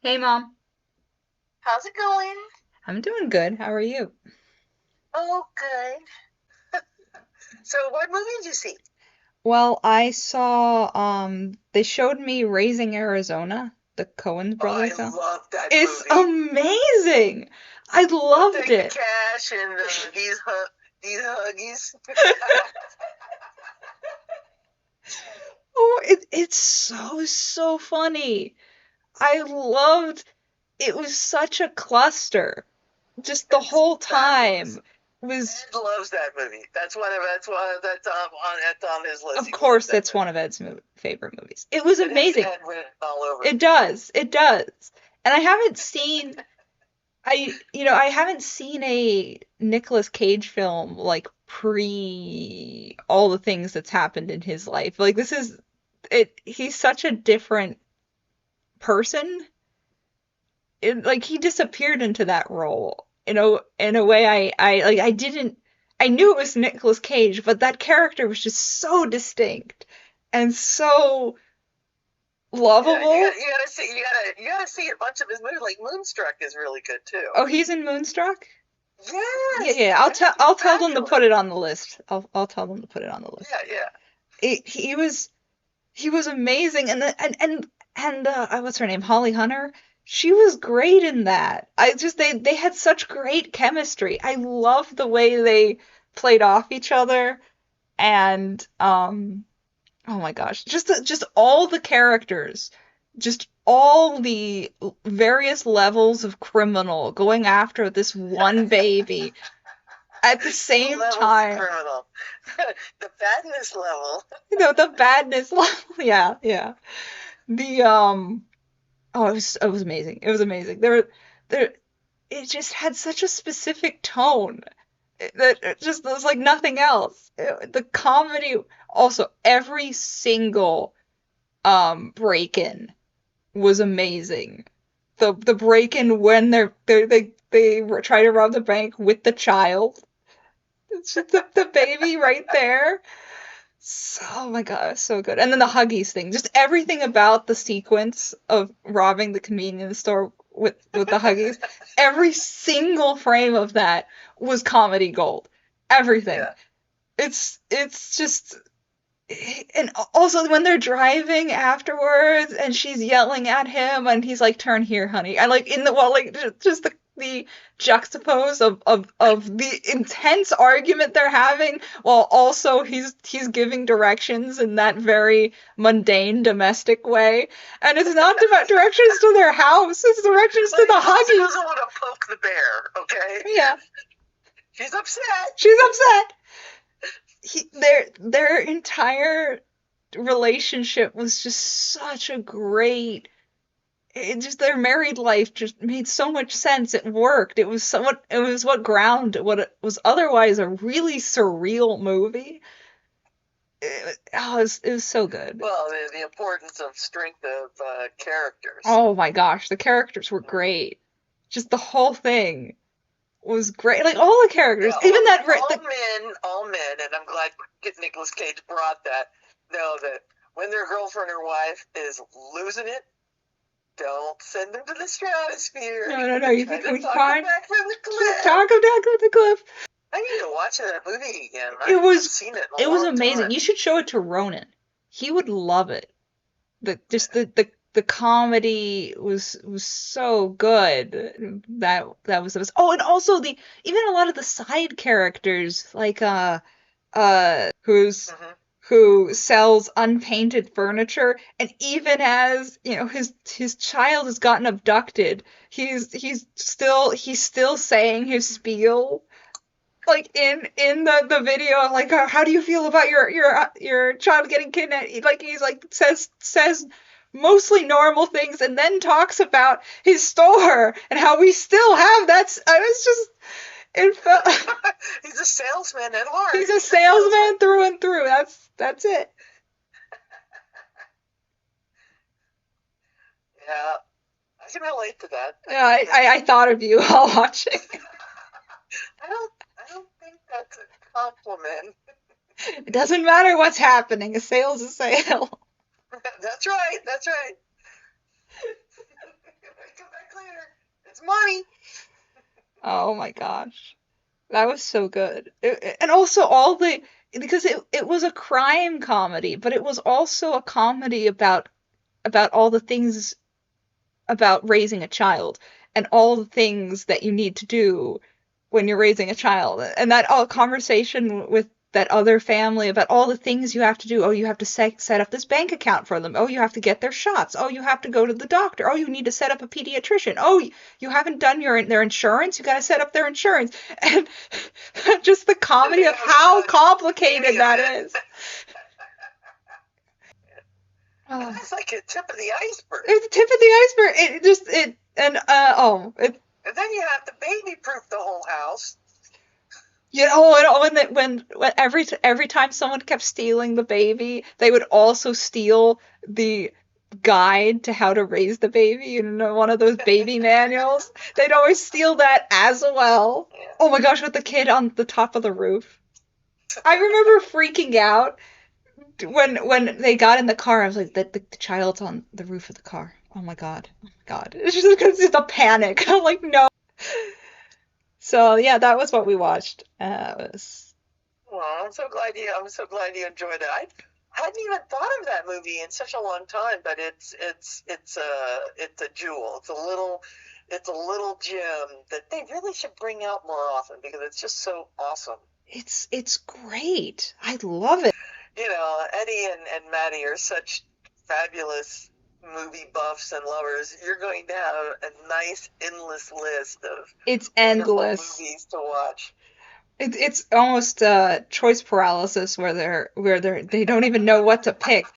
Hey mom, How's it going? I'm doing good. How are you? Oh, good. So, what movie did you see? Well, I saw they showed me Raising Arizona, the Coen Oh, brother I film. love that It's movie. amazing. I loved Take the it. cash and these huggies. Oh, it's so funny. I loved it was such a cluster. Just the It's whole fabulous. time was Ed loves that movie. That's on his list. of He loves course that it's movie. one of Ed's favorite movies. It was It has amazing. Ed written all over it. It does. It does. And I haven't seen I haven't seen a Nicolas Cage film like pre all the things that's happened in his life. Like this is it he's such a different person. Like he disappeared into that role. In a way I like I didn't I knew it was Nicolas Cage, but that character was just so distinct and so Yeah, you lovable. got you gotta see a bunch of his movies. Like Moonstruck is really good too. Oh, he's in Moonstruck? Yeah, Yes, yeah. yeah, he's I'll tell them to fabulous. put it on the list. I'll tell them to put it on the list. Yeah, yeah. He was amazing, and what's her name, Holly Hunter. She was great in that. I just they had such great chemistry. I love the way they played off each other, and oh my gosh, just all the characters, just all the various levels of criminal going after this one baby at the Two same levels of time. criminal. The badness level. The badness level. Yeah, yeah. The oh, it was amazing. It was amazing. There it just had such a specific tone that it just was like nothing else. The comedy also every single break-in was amazing. The break-in when they try to rob the bank with the child. It's just the baby right there. So, oh my God, so good. And then the Huggies thing, just everything about the sequence of robbing the convenience store with the Huggies, every single frame of that was comedy gold. Everything. Yeah. It's just and also when they're driving afterwards and she's yelling at him and he's like turn here honey, I like in the well like just the juxtapose of the intense argument they're having while also he's giving directions in that very mundane domestic way, and it's not directions to their house, it's directions But to he the also Huggies. doesn't want to poke the bear, okay? Yeah, She's upset. she's upset. Their entire relationship was just such a great it just their married life just made so much sense. It worked. It was what ground what it was otherwise a really surreal movie. It was so good. Well, the importance of strength of characters. Oh my gosh, the characters were great. Just the whole thing was great. Like all the characters, Yeah, even that all men, and I'm glad Nicolas Cage brought that, know that when their girlfriend or wife is losing it, don't send them to the stratosphere. no, you Try can to we talk them fine. back from the Keep cliff. talking down with the cliff. I need to watch that movie again. I It haven't was seen it in a it was long amazing. time. You should show it to Ronan. He would love it. The comedy was so good. That was oh, and also the even a lot of the side characters like Hmm. who sells unpainted furniture, and even as you know his child has gotten abducted, he's still saying his spiel like in the video, like how do you feel about your child getting kidnapped, like he's like says mostly normal things and then talks about his store and how we still have that. I was just it felt He's a salesman at heart. he's a He's a salesman. salesman through and through. That's it. Yeah, I can relate to that. I Yeah, can relate. I thought of you while watching. I don't think that's a compliment. It doesn't matter what's happening, a sale's a sale. That's right. That's right. That's money. Oh my gosh. That was so good. And also all the because it was a crime comedy, but it was also a comedy about all the things about raising a child and all the things that you need to do when you're raising a child. And that all conversation with that other family about all the things you have to do. Oh, you have to set up this bank account for them. Oh, you have to get their shots. Oh, you have to go to the doctor. Oh, you need to set up a pediatrician. Oh, you haven't done their insurance. You got to set up their insurance. And just the comedy of how complicated that is. And that's like a tip of the iceberg. It's the tip of the iceberg. It just it and And then you have to baby proof the whole house. you know, when every time someone kept stealing the baby, they would also steal the guide to how to raise the baby, you know, one of those baby manuals. They'd always steal that as well. Yeah. Oh my gosh, with the kid on the top of the roof. I remember freaking out when they got in the car. I was like, the child's on the roof of the car. Oh my god. Oh my god. It's just because it's a panic. I'm like, no. So yeah, that was what we watched. Well, I'm so glad you enjoyed it. I hadn't even thought of that movie in such a long time, but it's a jewel. It's a little gem that they really should bring out more often because it's just so awesome. It's great. I love it. You know, Eddie and Maddie are such fabulous movie buffs and lovers. You're going to have a nice endless list of It's endless. movies to watch. It's almost choice paralysis where they don't even know what to pick.